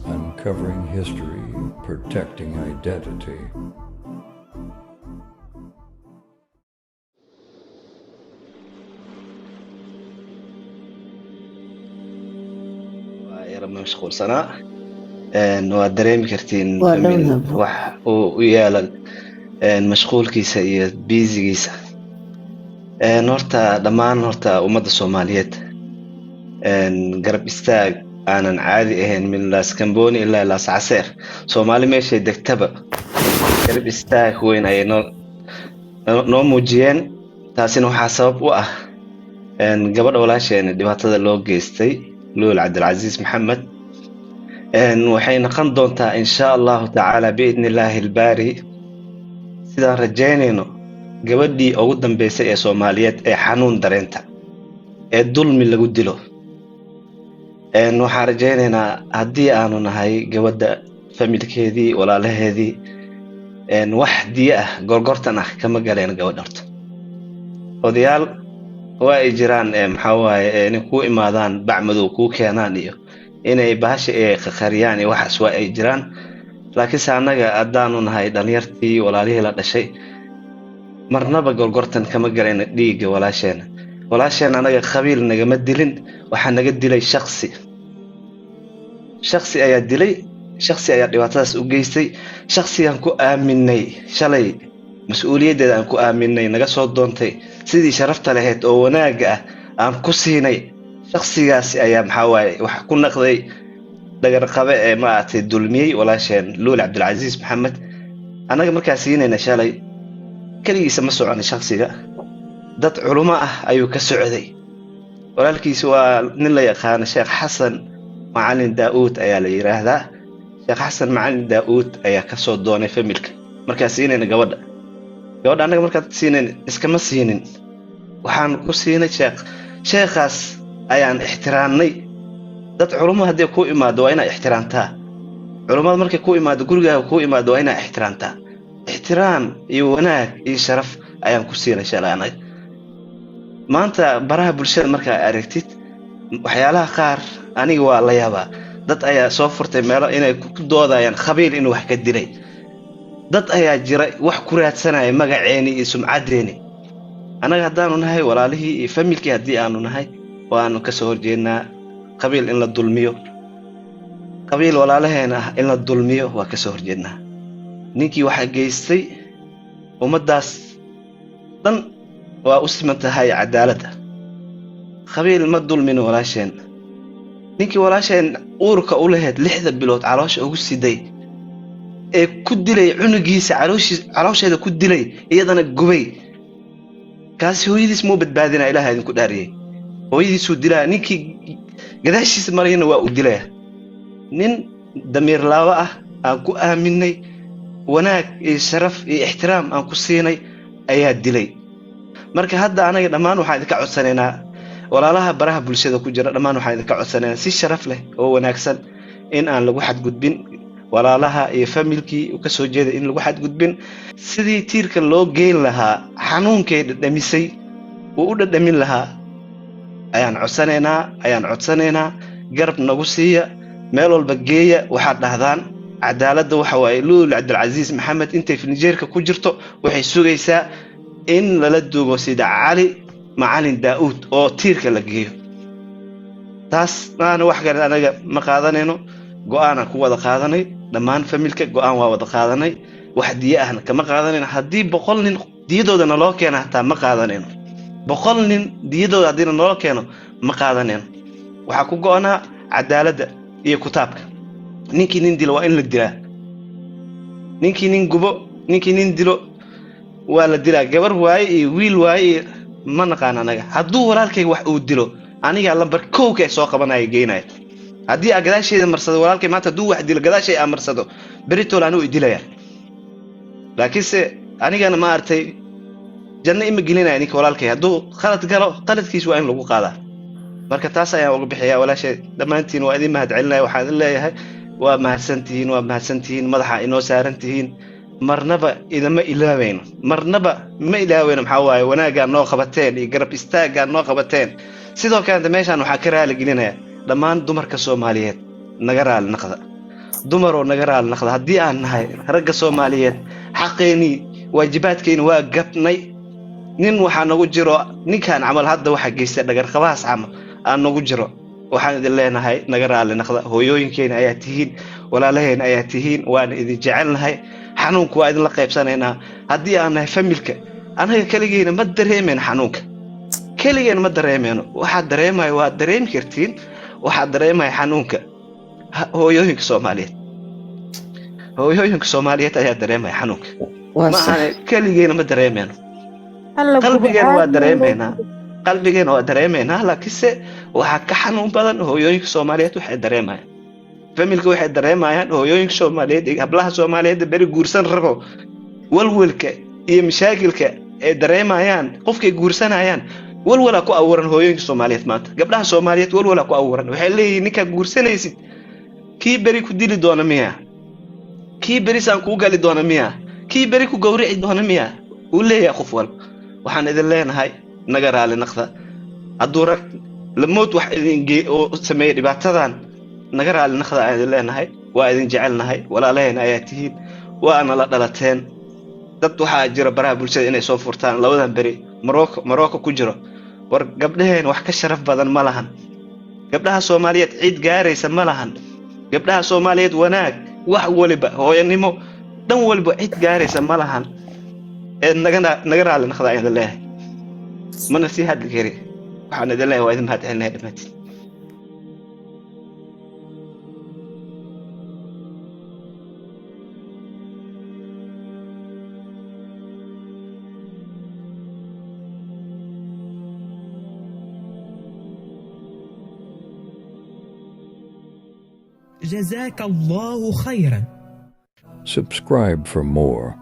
Uncovering history, protecting identity. مشغول سنة waa dareemi kartiin waa famil dhowrnabo wax uu u yeelan mashquulkiisa iyo biisigiisa horta dhammaan horta ummadda Soomaaliyeed garab istaag aanan caadi ahayn min Laas Kamboni ilaa Laas Caseer Soomaali meeshay degtaba garab istaag weyn ay noo muujiyeen taasina waxaa sabab u ah gabadha walaasheena dhibaatada loo geystay Luul Cabdilcasiis Maxamed waxay noqon doontaa insha Allah ta'ala biidnillaahi albaari sidaan rajaynayno gabadhii ugu dambeysay ee Soomaaliyeed ee xanuun dareenta ee dulmi lagu dilo waxaan rajaynaynaa haddii aanu nahay gabadha familkeedii walaalaheedii wax diya ah gorgortan ah kama galeen gabadha horta odayaal waa ay jiraan maxaa waaye inay ku imaadaan bacmadow ku keenaan iyo inay bahasha ay qariyaan iyo waxaas waa ay jiraan laakiin anaga adaanu nahay dhalinyartii walaalihii la dhashay marnaba gorgortan kama galeen dhiiga walaasheena anaga qabiil nagama dilin waxa naga dilay shakhsi ayaa dilay shakhsi ayaa dhibaatadaas u geystay shakhsigan ku aaminay shalay mas'uuliyaddeeda aan ku aaminay naga soo doontay sidii sharafta lahayd oo wanaaga ah aan ku siinay shakhsigaas ayaa maxaa waaye wax ku naqday dagar qabe ee ma aatay dulmiyay walaasheen Luul Cabdilcasiis Maxamed anaga markaa siinayna shalay kaligiisa ma socon shakhsiga dad culimo ah ayuu ka socday walaalkiisa waa nin la yaqaan Sheekh Xasan Macalin Daawud ayaa la yiraahdaa Sheekh Xasan Macalin Daawud ayaa ka soo doonay familka markaa siinayna gabadha anaga markaa siinayna iskama siinin waxaan ku siinay sheekhaas ayaan ixtiraamnay dad culimo hadii ku imaado waa inaa ixtiraamtaa culimada markay ku imaado gurigaaga ku imaado waa inaa ixtiraamtaa ixtiraam iyo wanaag iyo sharaf ayaan ku siinay shalay anaga maanta baraha bulshada markaa aragtid waxyaalaha qaar aniga waa la yaabaa dad ayaa soo furtay meelo inay ku doodayaan qabiil inuu wax ka dilay dad ayaa jira wax ku raadsanaya magaceeni iyo sumcadeeni anaga haddaanu nahay walaalihii iyo familkii haddii aanu nahay waanu ka soo horjeednaa qabiil in la dulmiyo qabiil walaalaheena ah in la dulmiyo waa ka soo horjeednaa ninkii waxa geystay ummadaas dhan waa u siman tahay cadaaladda qabiil ma dulmin walaasheen ninkii walaasheen uurka u lahayd 6 bilood caloosha ugu siday ee ku dilay cunugiisa caloosheeda ku dilay iyadana gubay kaasi hooyadiis moo badbaadina ilaahay idinku dhaariyay hooyadiisu dilaa ninkii gadaashiisa marayna waa u dilaya nin damiir laawa ah aan ku aaminay wanaag iyo sharaf iyo ixtiraam aan ku siinay ayaa dilay marka hadda anaga dhammaan waxaan idinka codsanaynaa walaalaha baraha bulshada ku jira dhammaan waxaan idinka codsanaynaa si sharaf leh oo wanaagsan in aan lagu xadgudbin walaalaha iyo familkii ka soo jeeda in lagu xadgudbin sidii tiirka loo geyn lahaa xanuunkeeda dhamisay oo u dhadhamin lahaa ayaan codsanaynaa garab nagu siiya meel walba geeya waxaad dhahdaan cadaaladda waxa waaye Luul Cabdilcasiis Maxamed intay Nigeerka ku jirto waxay sugaysaa in lala duugo sida Cali Macalin Daawud oo tiirka la geeyo taas maana wax kale anaga ma qaadanayno go'aan ku wada qaadanay dhammaan familka go'aan waa wada qaadanay wax diya ahna kama qaadanayno haddii 100 nin diyadoodana loo keeno hataa ma qaadanayno 100 nin diyadooda haddii loo keeno ma qaadanayno waxa ku go'anaa cadaaladda iyo kitaabka ninkii nin dilo waa in la dilaa ninkii nin gubo ninkii nin dilo waa la dilaa gabar waaye iyo wiil waaye ma naqaan anaga hadduu walaalkayga wax uu dilo aniga lambar 1 ka soo qabanaya geynaya haddii gadaasheeda marsado walaalkay maanta hadduu wax dilo gadaashay amarsado beritool anu idilaya laakiinse anigana ma artay janna ima gelinaya ninka walaalkay hadduu khalad galo qaladkiisa waa in lagu qaadaa marka taas ayaan uga bixiyaa walaashay dhammaantiin waa idin mahadcelinaya waxaan leeyahay waa mahadsantihiin madaxa inoo saarantihiin marnaba idama ilaaweyno ma ilaaweyno maxaa waaye wanaaga noo qabateen iyo garab istaaga noo qabateen sidoo kale meeshan waxa ka raali gelinaya dhammaan dumarka Soomaaliyeed naga raali naqda dumaroo naga raali naqda haddii aan nahay ragga Soomaaliyeed xaqeeni waajibaadkeena waa gabnay nin waxaa nagu jiro ninkan camal hadda waxa geystay dhagar qabaas camal aan nagu jiro waxaan idin leenahay naga raali naqda hooyooyinkeena ayaa tihiin walaalaheen ayaa tihiin waan idin jecelnahay xanuunku waa idin la qaybsanaynaa haddii aan nahay familka anaga kaligeena ma dareemeen xanuunka kaligeena ma dareemeen waxa dareemay waa dareemi kartiin waxa dareemay xanuunka hooyooyinka Soomaaliyeed ayaa dareemay xanuunka ma aha kaligeena ma dareemeen qalbigeena waa dareemeynaa laakiinse waxa ka xanuun badan hooyooyinka Soomaaliyeed waxay dareemayaan familka waxay dareemayaan hooyooyinka Soomaaliyeed iyo hablaha Soomaaliyeed bari guursan rabo walwalka iyo mashaakilka ay dareemayaan qofkay guursanayaan walwala ku awaran hooyooyinka Soomaaliyeed maanta gabdhaha Soomaaliyeed walwala ku awaran waxay leeyihiin ninka guursanaysid kii bari ku dili doona miya kii bari saan ku gali doona miya kii bari ku gowrici doona miya uu leeyahay qof walba waxaan idin leenahay naga raali naqda hadduu rag lamood wax idin oo sameeyay dhibaatadan naga raali naqda aan idin leenahay waa idin jecelnahay walaalaheen ayaa tihiin waana la dhalateen dad waxaa jira baraha bulshada inay soo furtaan labadan bari Morocco ku jiro war gabdhaheen wax ka sharaf badan ma lahan gabdhaha Soomaaliyeed cid gaaraysa ma lahan gabdhaha Soomaaliyeed wanaag wax waliba hooyanimo dhan waliba cid gaaraysa ma lahan naga raali naqda aan idin leeyahay mana sii hadli kari waxaan idin leeyahay waa idin mahad celinahay dhammaantiin جزاك الله خيرا. Subscribe for more.